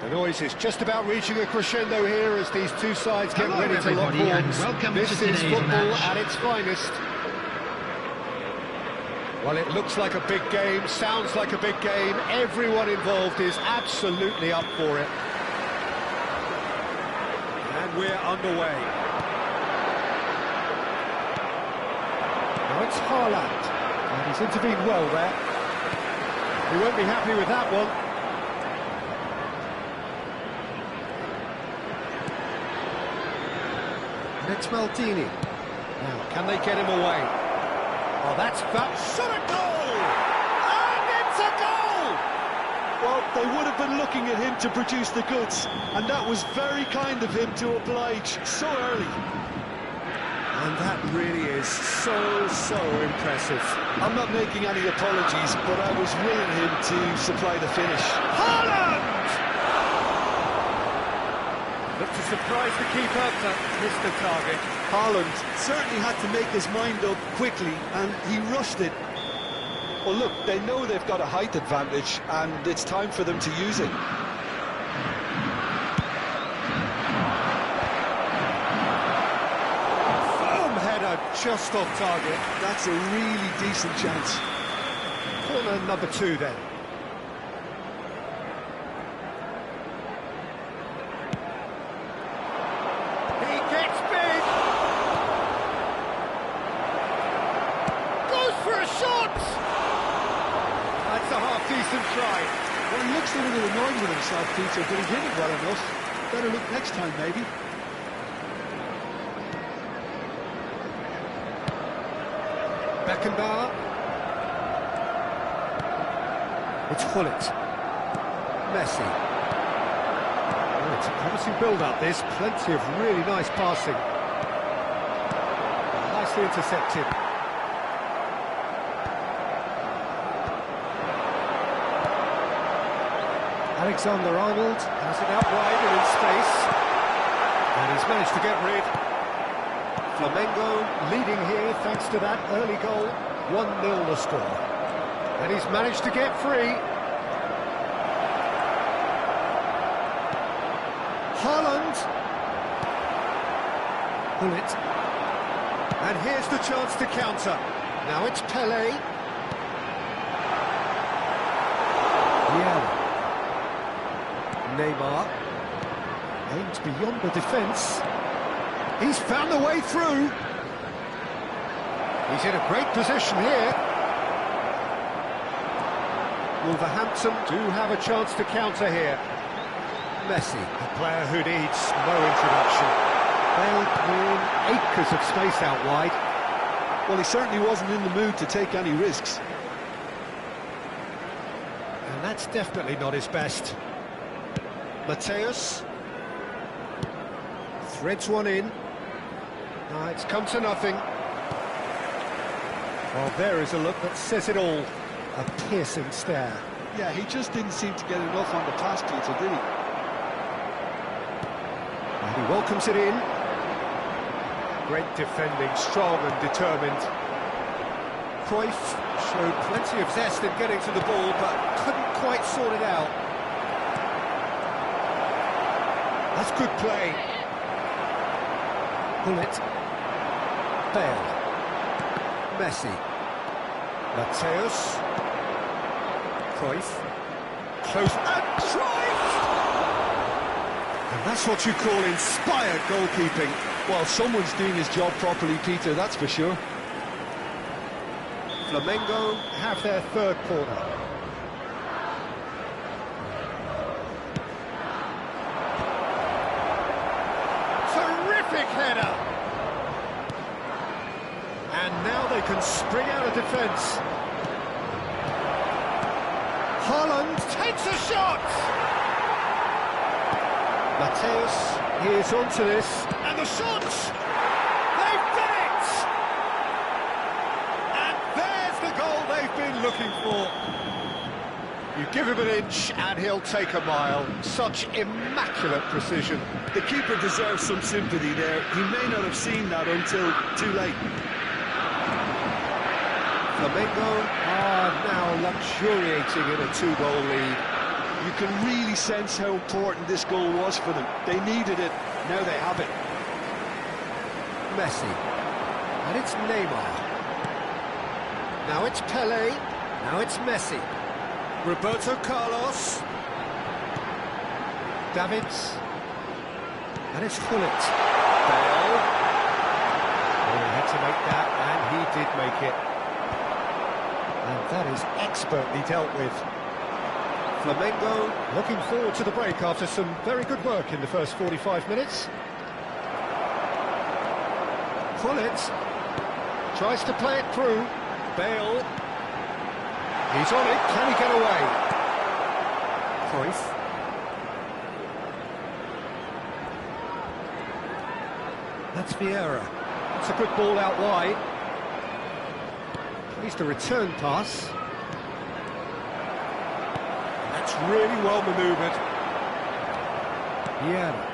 The noise is just about reaching a crescendo here as these two sides get ready to lock horns. This is football at its finest. Well, it looks like a big game, sounds like a big game. Everyone involved is absolutely up for it. And we're underway. Now it's Haaland, and he's intervened well there. He won't be happy with that one. It's Maldini. Now, can they get him away? Oh, that's shot a goal! And it's a goal! Well, they would have been looking at him to produce the goods, and that was very kind of him to oblige so early. And that really is so impressive. I'm not making any apologies, but I was willing him to supply the finish. Haaland! Looked to surprise the keeper, but missed the target. Haaland certainly had to make his mind up quickly, and he rushed it. Well, look, they know they've got a height advantage, and it's time for them to use it. Firm header, just off target. That's a really decent chance. Corner number 2 then. Decent try. Well, he looks a little annoyed with himself, Peter, but he did it well enough. Better look next time, maybe. Beckenbauer. It's Hullet. Messi. Oh, it's a promising build-up, this. Plenty of really nice passing. Nicely intercepted. Alexander-Arnold has it out wide and in space. And he's managed to get rid. Flamengo leading here thanks to that early goal. 1-0 the score. And he's managed to get free. Haaland. Hullet. And here's the chance to counter. Now it's Pelé. Yeah. Neymar aims beyond the defence. He's found the way through. He's in a great position here. Wolverhampton do have a chance to counter here. Messi, a player who needs no introduction. They'll win acres of space out wide. Well, he certainly wasn't in the mood to take any risks. And that's definitely not his best. Mateus threads one in. It's come to nothing. Well, there is a look that says it all. A piercing stare. Yeah, he just didn't seem to get enough on the pass, Peter, did he? And he welcomes it in. Great defending, strong and determined. Cruyff showed plenty of zest in getting to the ball, but couldn't quite sort it out. That's good play. Hullet. Bale. Messi. Mateus. Cruyff. Close. And Cruyff! And that's what you call inspired goalkeeping. Well, someone's doing his job properly, Peter, that's for sure. Flamengo have their third corner. Header. And now they can spring out of defence. Haaland takes a shot. Mateus is onto this. And the shots! They've done it! And there's the goal they've been looking for. You give him an inch and he'll take a mile. Such immaculate precision. The keeper deserves some sympathy there. He may not have seen that until too late. Flamengo are now luxuriating in a 2-goal lead. You can really sense how important this goal was for them. They needed it, now they have it. Messi. And it's Neymar. Now it's Pele. Now it's Messi. Roberto Carlos. Davids. And it's Hullet. Bale. Oh, he had to make that, and he did make it. And that is expertly dealt with. Flamengo looking forward to the break after some very good work in the first 45 minutes. Hullet tries to play it through. Bale. He's on it. Can he get away? Cruyff. That's Vieira. It's a good ball out wide. At least a return pass. That's really well manoeuvred. Vieira.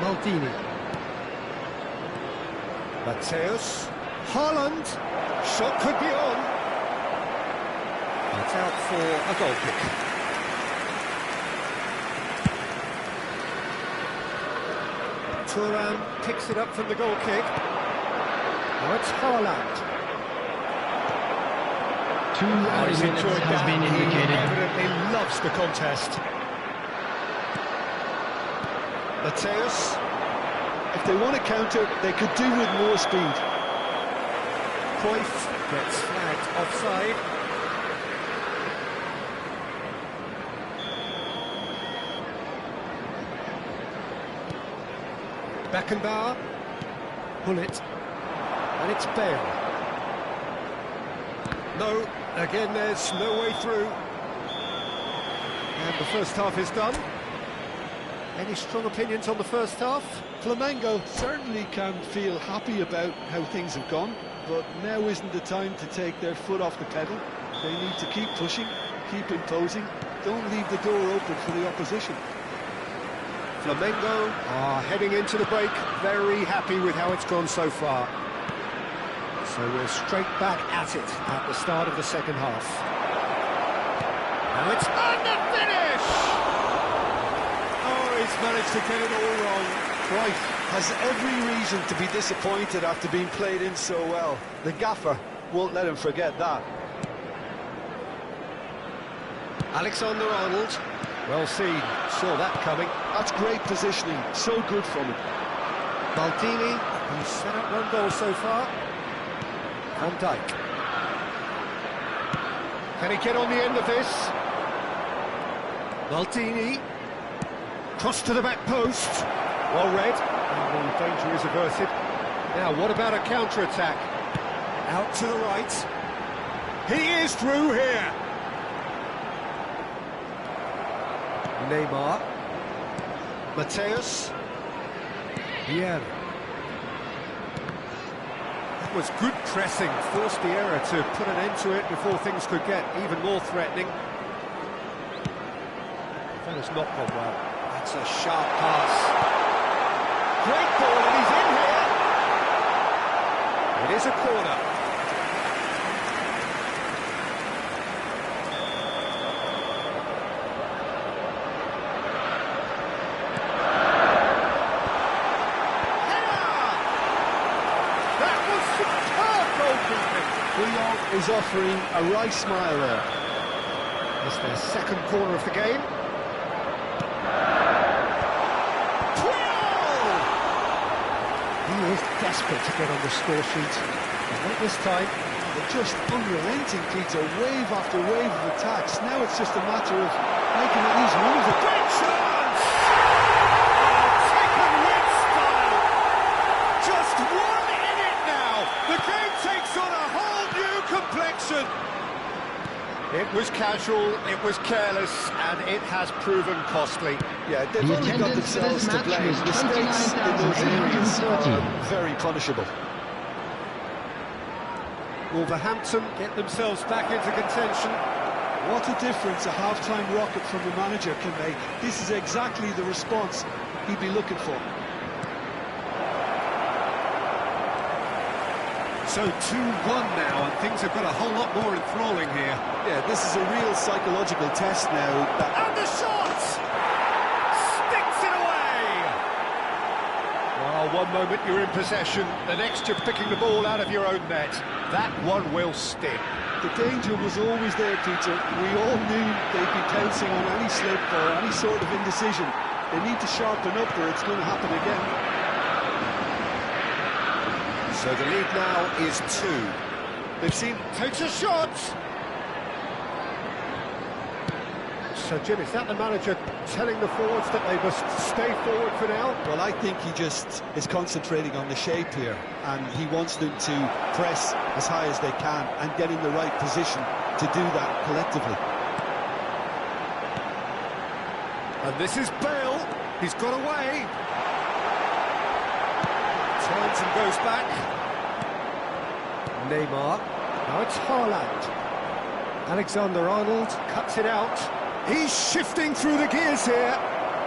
Maldini. Mateus. Haaland. Shot could be on. It's out for a goal kick. Thuram picks it up from the goal kick. Now it's Haaland. 2 minutes has been indicated. He evidently loves the contest. Mateus. If they want to counter, they could do with more speed. Cruyff gets flagged offside. Beckenbauer. Hullet. And it's Bale. No, again there's no way through. And the first half is done. Any strong opinions on the first half? Flamengo certainly can feel happy about how things have gone, but now isn't the time to take their foot off the pedal. They need to keep pushing, keep imposing, don't leave the door open for the opposition. Flamengo are heading into the break, very happy with how it's gone so far. So we're straight back at it at the start of the second half. Now it's on the finish! Oh, he's managed to get it all wrong. Cruyff has every reason to be disappointed after being played in so well. The gaffer won't let him forget that. Alexander-Arnold, well seen, saw that coming. That's great positioning, so good from him. Maldini, he's set up one goal so far. Van Dijk. Can he get on the end of this? Maldini. Cross to the back post. Well read. And the danger is averted. Now, what about a counter-attack? Out to the right. He is through here. Neymar. Mateus. Vieira. That was good pressing, forced Vieira to put an end to it before things could get even more threatening. That has not gone well. That's a sharp pass. Great ball, and he's in here. It is a corner. Is offering a right smile there. It's their second corner of the game. He is desperate to get on the score sheet. But not this time. They're just unrelenting, Peter. Wave after wave of attacks. Now it's just a matter of making at least one of them. Great chance! Taken with style. Just one in it now. The game takes on a whole new complexion. It was casual, it was careless, and it has proven costly. Yeah, they've The only got attendance for themselves this to match blame. was Mistakes in those areas 29,840. are very punishable. Wolverhampton get themselves back into contention. What a difference a half-time rocket from the manager can make. This is exactly the response he'd be looking for. So 2-1 now, and things have got a whole lot more enthralling here. Yeah, this is a real psychological test now. And the shot! Sticks it away! Well, one moment you're in possession, the next you're picking the ball out of your own net. That one will sting. The danger was always there, Peter. We all knew they'd be pouncing on any slip or any sort of indecision. They need to sharpen up or it's going to happen again. So the lead now is 2. They've seen... Takes a shot! So, Jim, is that the manager telling the forwards that they must stay forward for now? Well, I think he just is concentrating on the shape here, and he wants them to press as high as they can and get in the right position to do that collectively. And this is Bale. He's got away. Turns and goes back. Neymar. Now it's Haaland. Alexander-Arnold cuts it out. He's shifting through the gears here.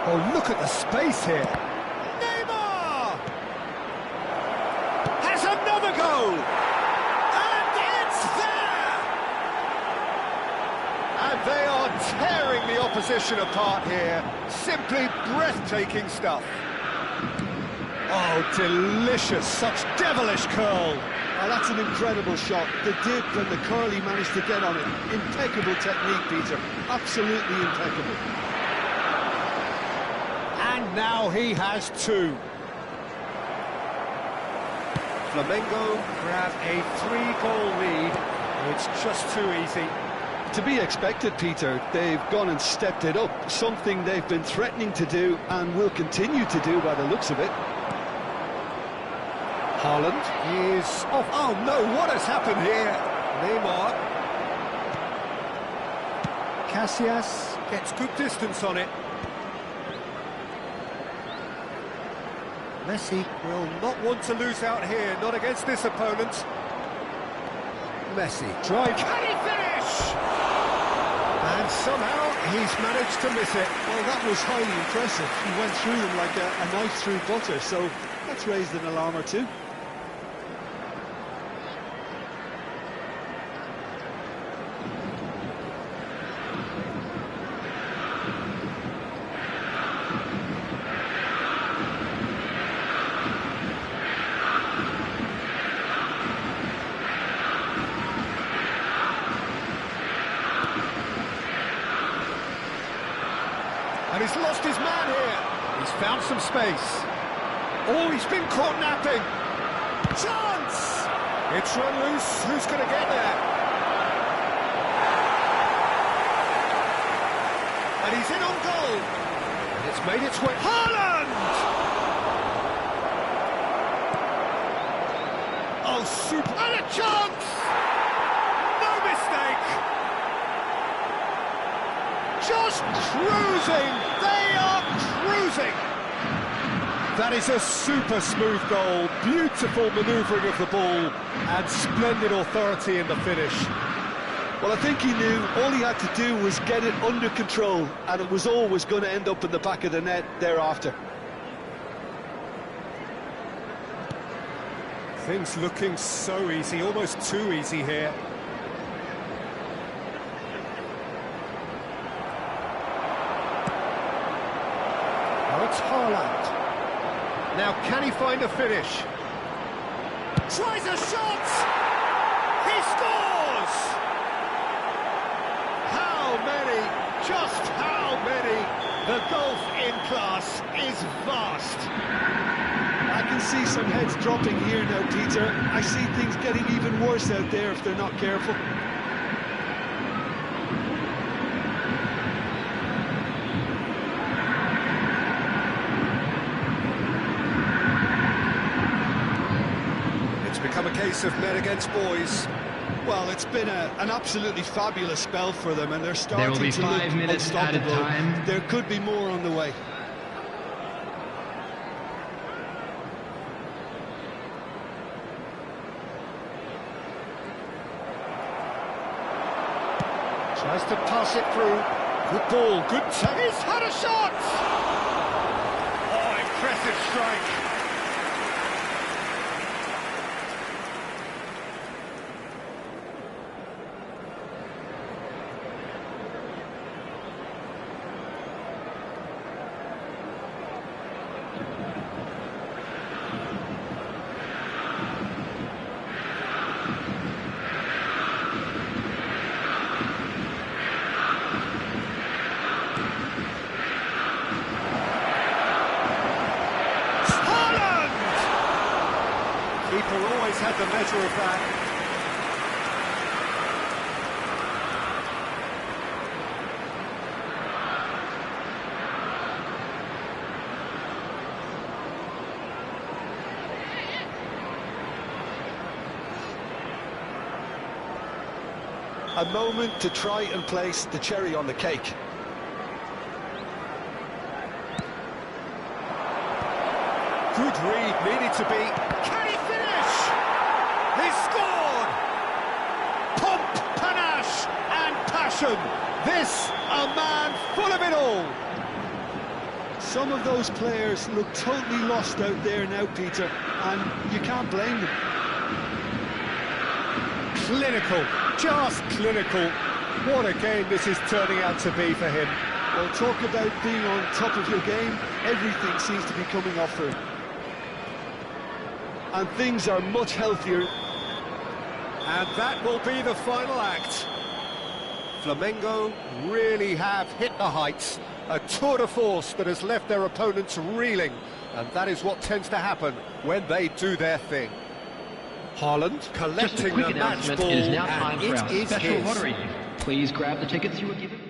Oh, look at the space here. Neymar! Has another go! And it's there! And they are tearing the opposition apart here. Simply breathtaking stuff. Oh, delicious, such devilish curl. Oh, that's an incredible shot. The dip and the curl he managed to get on it. Impeccable technique, Peter. Absolutely impeccable. And now he has 2. Flamengo grab a 3-goal lead. It's just too easy. To be expected, Peter. They've gone and stepped it up. Something they've been threatening to do and will continue to do by the looks of it. Haaland is off. Oh no, what has happened here? Neymar. Casillas gets good distance on it. Messi will not want to lose out here, not against this opponent. Messi, drive. Can he finish? And somehow he's managed to miss it. Well, that was highly impressive. He went through them like a knife through butter, so that's raised an alarm or two. And he's lost his man here. He's found some space. Oh, he's been caught napping. Chance! It's run loose. Who's going to get there? And he's in on goal. And it's made its way. Haaland! Oh, super. And a chance! No mistake! Just cruising! They are cruising! That is a super smooth goal, beautiful manoeuvring of the ball, and splendid authority in the finish. Well, I think he knew all he had to do was get it under control, and it was always going to end up in the back of the net thereafter. Things looking so easy, almost too easy here. Now it's Haaland. Now can he find a finish? Tries a shot! He scores! How many? Just how many? The gulf in class is vast. I can see some heads dropping here now, Peter. I see things getting even worse out there if they're not careful. It's become a case of men against boys. Well, it's been an absolutely fabulous spell for them, and they're starting There will be to 5 look minutes at a unstoppable. time. There could be more on the way. Tries to pass it through. Good ball, good take. He's had a shot! Oh, impressive strike. measure of that. A moment to try and place the cherry on the cake. Good read, needed to be. Can he finish? He's scored! Pomp, panache and passion. This, a man full of it all. Some of those players look totally lost out there now, Peter, and you can't blame them. Clinical, just clinical. What a game this is turning out to be for him. Well, talk about being on top of your game. Everything seems to be coming off for him. And things are much healthier. And that will be the final act. Flamengo really have hit the heights. A tour de force that has left their opponents reeling. And that is what tends to happen when they do their thing. Haaland Just a collecting quick the match announcement, ball, it is now time and for it our is special his. lottery. Please grab the tickets you were given.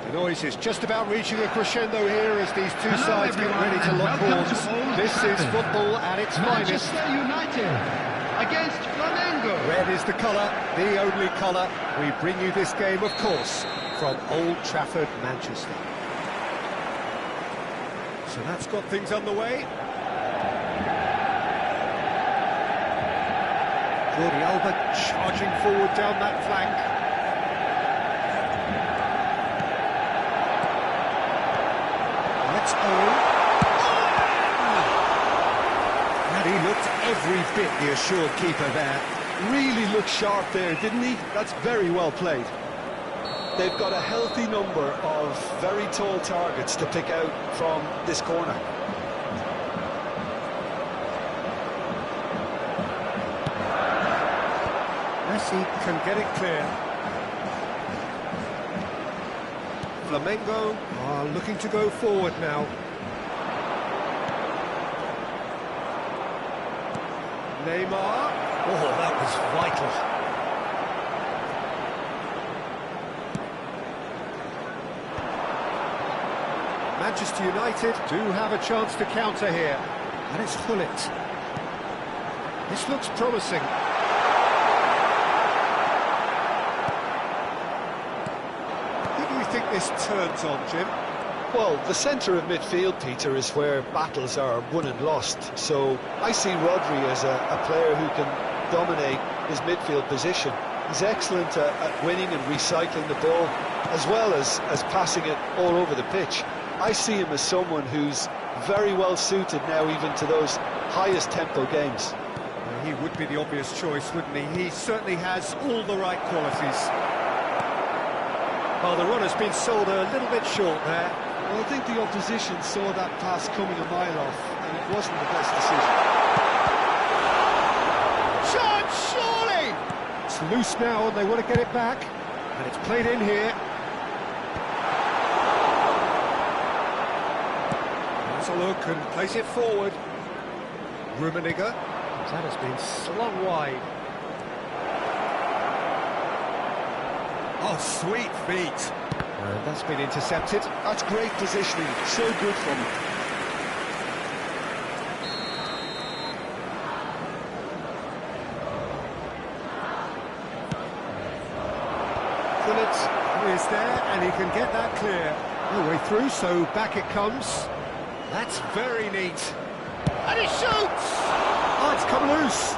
The noise is just about reaching a crescendo here as these two sides get ready to lock horns. This is football at its finest. Manchester United against Flamengo. Red is the colour, the only colour. We bring you this game, of course, from Old Trafford, Manchester. So that's got things underway. Jordi Alba charging forward down that flank. Let's And he looked every bit the assured keeper there. Really looked sharp there, didn't he? That's very well played. They've got a healthy number of very tall targets to pick out from this corner. Messi can get it clear. Flamengo are looking to go forward now. Neymar. Oh, that was vital. Manchester United do have a chance to counter here. And it's Gullit. This looks promising. Think this turns on, Jim? Well, the centre of midfield, Peter, is where battles are won and lost. So I see Rodri as a player who can dominate his midfield position. He's excellent at winning and recycling the ball, as well as passing it all over the pitch. I see him as someone who's very well suited now even to those highest tempo games. Well, he would be the obvious choice, wouldn't he? He certainly has all the right qualities. Well, the run has been sold a little bit short there. Well, I think the opposition saw that pass coming a mile off, and it wasn't the best decision. Chance, surely! It's loose now, and they want to get it back. And it's played in here. Has a look and place it forward. Rummenigge. That has been slung wide. Oh, sweet feet. And that's been intercepted. That's great positioning. So good from him. Gullit is there, and he can get that clear. No way through, so back it comes. That's very neat. And he shoots! Oh, it's come loose.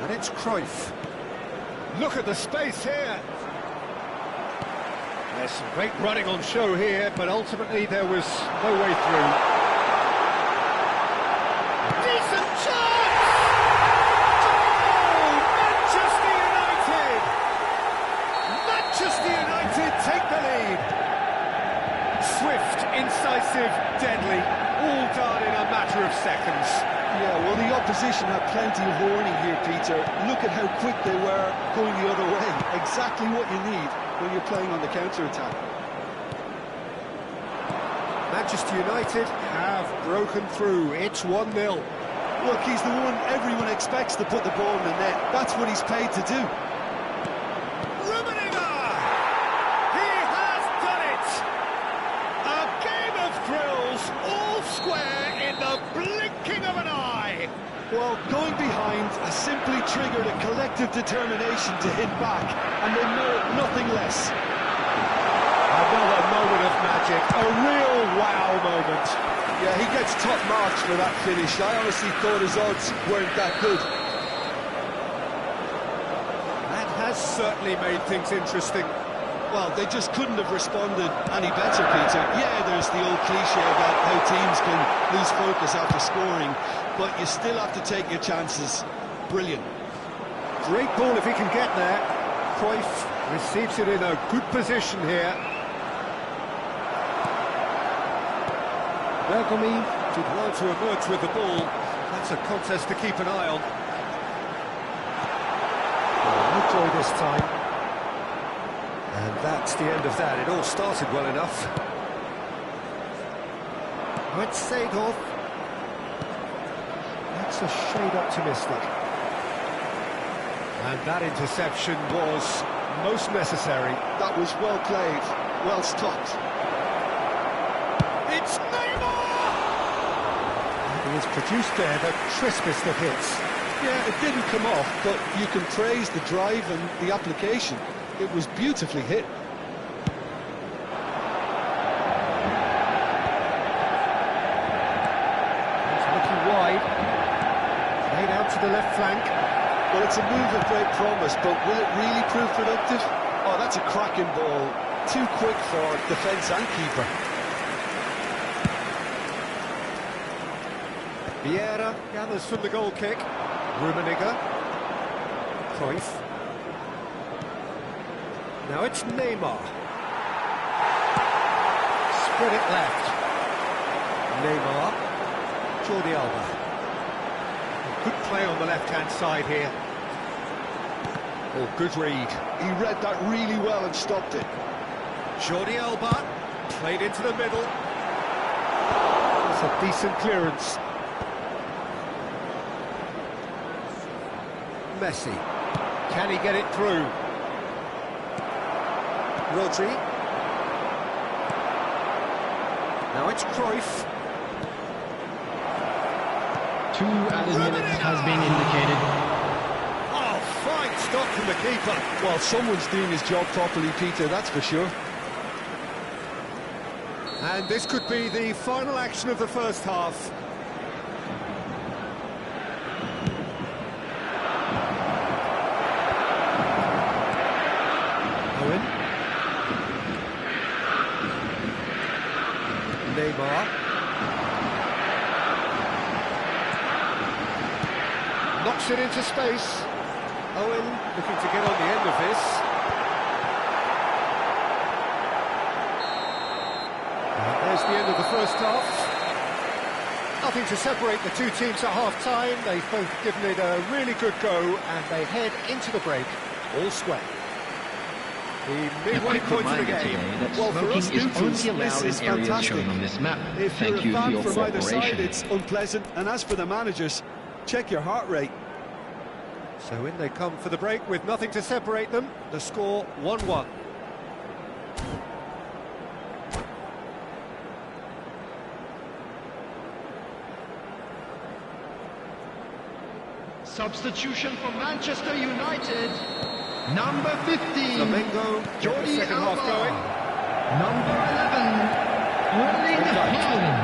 And it's Cruyff. Look at the space here. There's some great running on show here, but ultimately there was no way through. Decent chance! Oh, Manchester United! Manchester United take the lead. Swift, incisive, deadly, all done in a matter of seconds. Yeah, well, the opposition had plenty of warning here, Peter. Look at how quick they were going the other way. Exactly what you need when you're playing on the counter-attack. Manchester United have broken through. It's 1-0. Look, he's the one everyone expects to put the ball in the net. That's what he's paid to do. Rummenigge! He has done it! A game of thrills, all square in the blinking of an eye. Well, going behind has simply triggered a collective determination to hit back, and they merit nothing less. Another moment of magic, a real wow moment. Yeah, he gets top marks for that finish. I honestly thought his odds weren't that good. That has certainly made things interesting. Well, they just couldn't have responded any better, Peter. Yeah, there's the old cliche about how teams can lose focus after scoring, but you still have to take your chances. Brilliant. Great ball if he can get there. Cruyff receives it in a good position here. Bergomi did well to emerge with the ball. That's a contest to keep an eye on. No joy this time. And that's the end of that. It all started well enough. It's Seedorf. That's a shade optimistic. And that interception was most necessary. That was well played, well stopped. It's Neymar! He has produced there the crispest of hits. Yeah, it didn't come off, but you can praise the drive and the application. It was beautifully hit. He's looking wide. Played out to the left flank. Well, it's a move of great promise, but will it really prove productive? Oh, that's a cracking ball. Too quick for defence and keeper. Vieira gathers from the goal kick. Rummenigge. Cruyff. Now it's Neymar. Spread it left. Neymar. Jordi Alba. Good play on the left-hand side here. Oh, good read. He read that really well and stopped it. Jordi Alba. Played into the middle. That's a decent clearance. Messi. Can he get it through? Rodri. Now it's Cruyff. 2 added minutes has been indicated. Oh, fine stop from the keeper. Well, someone's doing his job properly, Peter, that's for sure. And this could be the final action of the first half. Owen. Neymar. Knocks it into space. Owen looking to get on the end of this. And there's the end of the first half. Nothing to separate the two teams at half-time. They've both given it a really good go, and they head into the break all square. The A midway quick point of the reminder game. today that Well, for smoking us is neutrals, only this allowed is in areas fantastic. shown on this map. If Thank you're you a for fan your from either side, cooperation. it's unpleasant. And as for the managers, check your heart rate. So in they come for the break with nothing to separate them. The score 1-1. Substitution for Manchester United. Number 15. Flamengo, Jordi second half Alba. going. Number 11. Erling Haaland.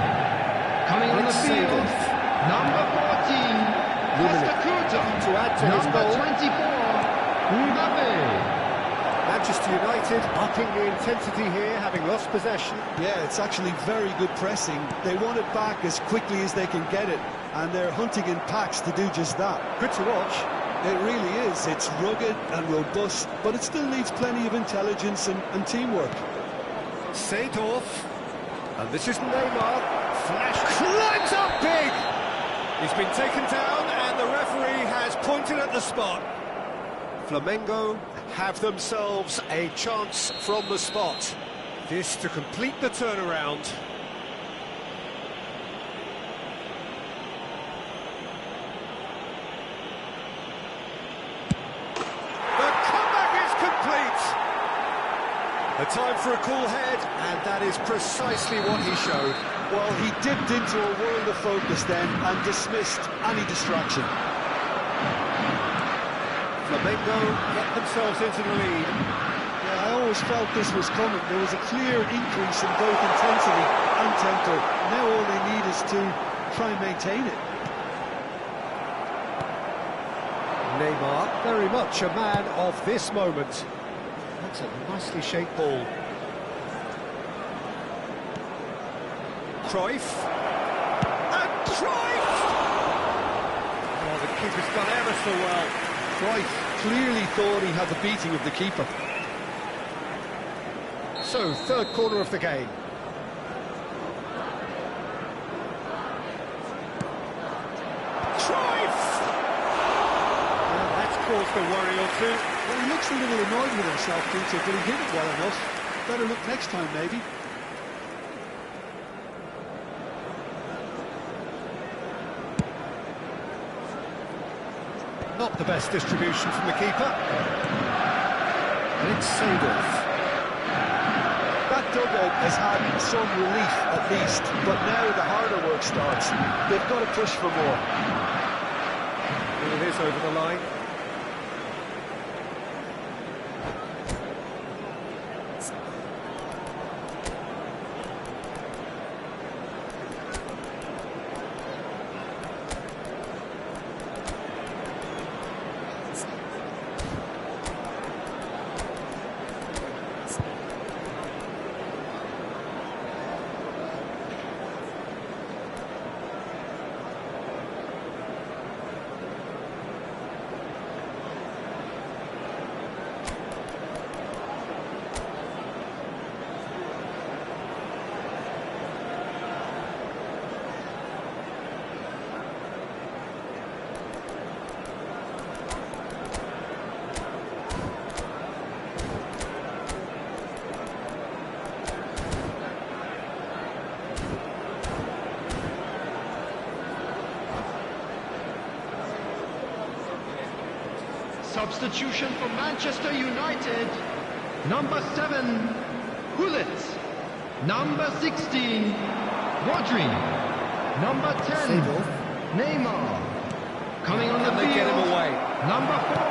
Coming on the It's field. Seedorf. Number 14. Costa To add to his Number goal. 24. Mbappe. Manchester United upping the intensity here, having lost possession. Yeah, it's actually very good pressing. They want it back as quickly as they can get it, and they're hunting in packs to do just that. Good to watch. It really is. It's rugged and robust, but it still needs plenty of intelligence and teamwork. Seedorf. And this is Neymar. Flash climbs up big. He's been taken down, and the referee has pointed at the spot. Flamengo have themselves a chance from the spot. This to complete the turnaround. The comeback is complete. A time for a cool head, and that is precisely what he showed. Well, he dipped into a world of focus then and dismissed any distraction. Flamengo get themselves into the lead. Yeah, I always felt this was coming. There was a clear increase in both intensity and tempo. Now all they need is to try and maintain it. Neymar, very much a man of this moment. That's a nicely shaped ball. Cruyff. And Cruyff! Oh, the keeper's done ever so well. Cruyff clearly thought he had the beating of the keeper. So, third corner of the game. worry or two. Well, he looks a little annoyed with himself, Peter, but he hit it well enough. Better look next time, maybe. Not the best distribution from the keeper. And it's Seedorf. That dugout has had some relief, at least, but now the harder work starts. They've got to push for more. Here it is over the line. Substitution for Manchester United. Number 7, Gullit. Number 16, Rodri. Number 10, Seedorf. Neymar. Coming on the Can they get him field, away? number 4,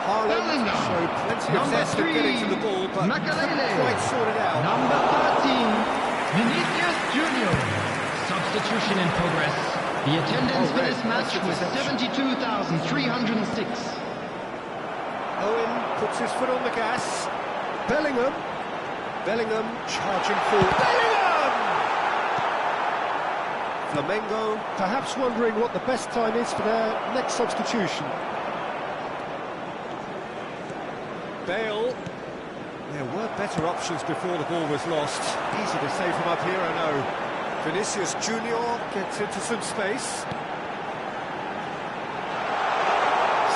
Haaland Bellingham. showed plenty of Number zest of 3, getting to the ball, but couldn't Makelele. quite sort it out. Number 13, Vinicius Junior. Substitution in progress. The attendance for red. this match That's a was deception. 72,306. Owen puts his foot on the gas. Bellingham charging forward. Bellingham! Flamengo perhaps wondering what the best time is for their next substitution. Bale. There were better options before the ball was lost. Easy to say from up here, I know. Vinicius Junior gets into some space.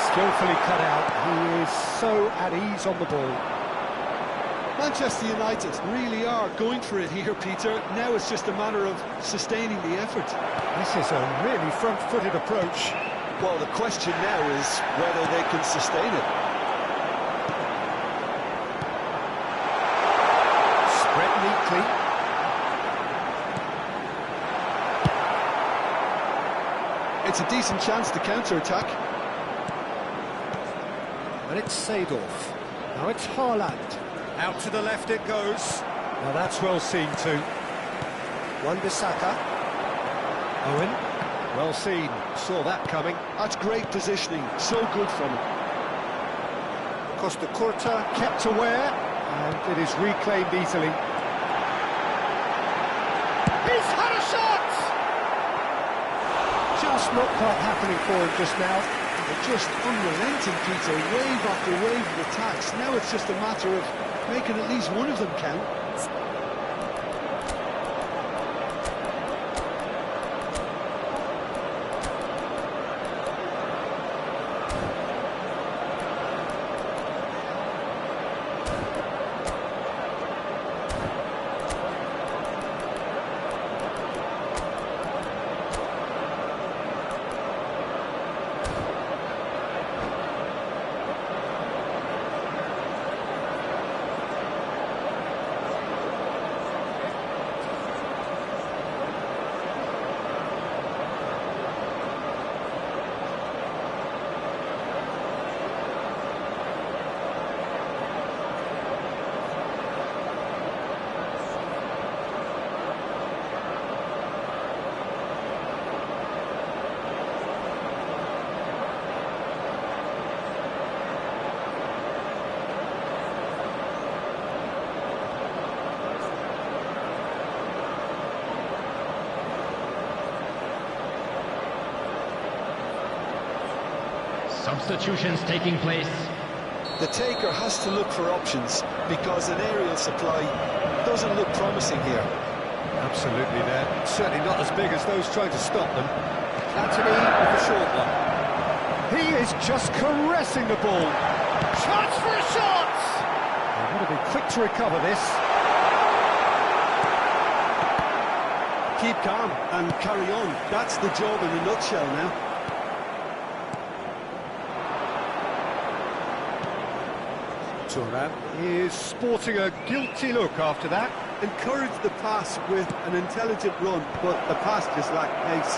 Skillfully cut out. He is so at ease on the ball. Manchester United really are going for it here, Peter. Now it's just a matter of sustaining the effort. This is a really front-footed approach. Well, the question now is whether they can sustain it. Spread neatly. It's a decent chance to counter-attack. And it's Seedorf. Now it's Haaland. Out to the left it goes. Now that's well seen too. Wan-Bissaka. Owen. Well seen. Saw that coming. That's great positioning. So good from him. Costa Curta kept aware. And it is reclaimed easily. He's had a shot! Just not quite happening for him just now. They're just unrelenting, Peter. Wave after wave of attacks. Now it's just a matter of making at least one of them count. Substitutions taking place. The taker has to look for options because an aerial supply doesn't look promising here. Absolutely there. Certainly not as big as those trying to stop them. Platini with the short one. He is just caressing the ball. Chance for a shot! They've got to be quick to recover this. Keep calm and carry on. That's the job in a nutshell now. Thuram is sporting a guilty look after that. Encourage the pass with an intelligent run, but the pass just lacked pace.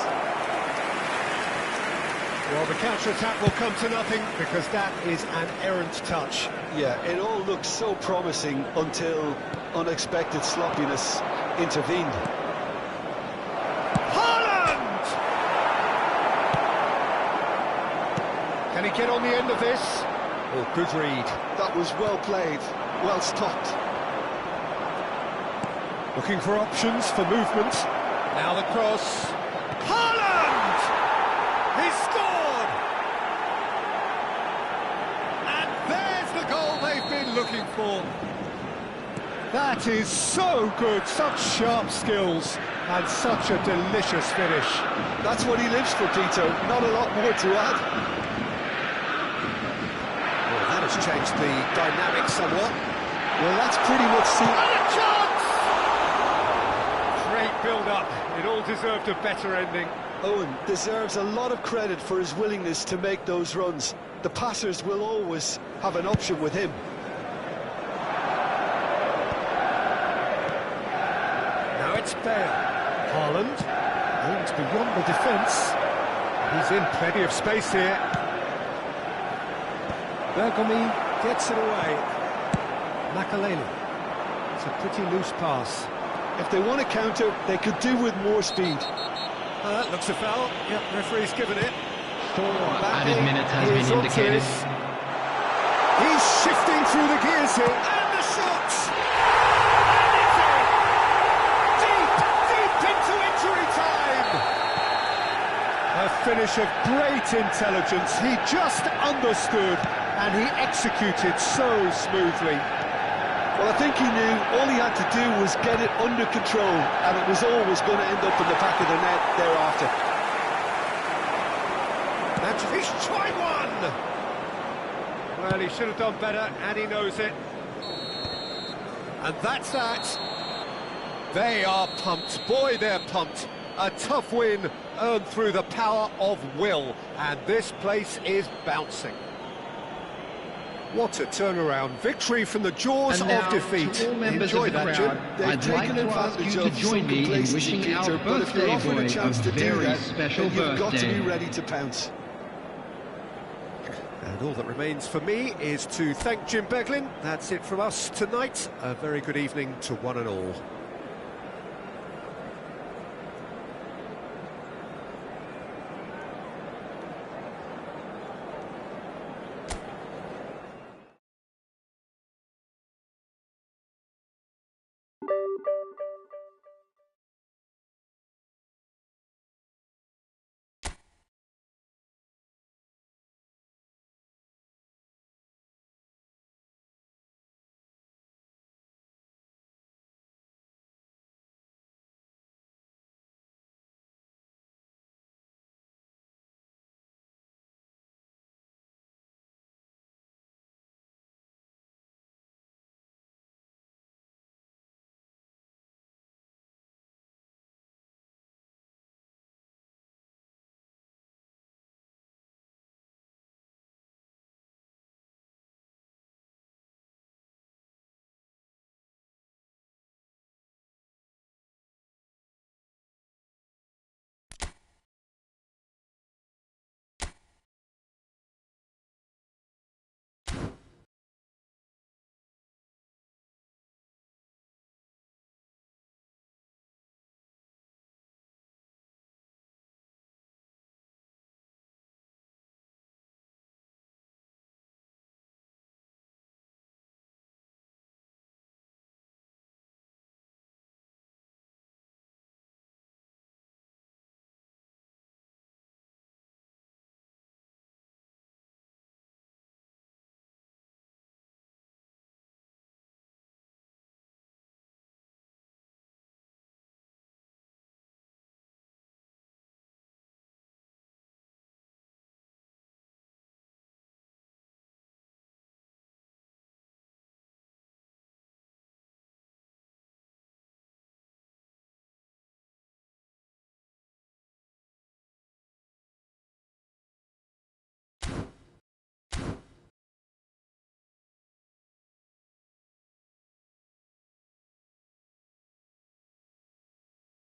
Well, the counter-attack will come to nothing because that is an errant touch. Yeah, it all looked so promising until unexpected sloppiness intervened. Haaland! Can he get on the end of this? Oh, good read. That was well played, well stopped. Looking for options for movement. Now the cross. Haaland! He scored! And there's the goal they've been looking for. That is so good, such sharp skills, and such a delicious finish. That's what he lives for, Peter. Not a lot more to add. Well, that has changed the dynamic somewhat. Well, that's pretty much seen. And a chance! Great build-up. It all deserved a better ending. Owen deserves a lot of credit for his willingness to make those runs. The passers will always have an option with him. Now it's Bale. Haaland aims beyond the defence. He's in plenty of space here. Bergomi gets it away. Makaleli. It's a pretty loose pass. If they want to counter, they could do with more speed. That looks a foul. Yep, referee's given it. 4 added minutes has been indicated. He's shifting through the gears here. And the shots! And it's in! Deep, deep into injury time! A finish of great intelligence. He just understood and he executed so smoothly. Well, I think he knew all he had to do was get it under control, and it was always going to end up in the back of the net thereafter. And he's tried one! Well, he should have done better, and he knows it. And that's that. They are pumped. Boy, they're pumped. A tough win earned through the power of will, and this place is bouncing. What a turnaround. Victory from the jaws And of now, defeat. to all members Enjoy of the that, crowd, Jim. They've I'd like taken to ask advantage you to of join some me in complacency, wishing our Peter, but if you're birthday offered a boy chance a to do very that, special then you've got to birthday. be ready to pounce. And all that remains for me is to thank Jim Beglin. That's it from us tonight. A very good evening to one and all.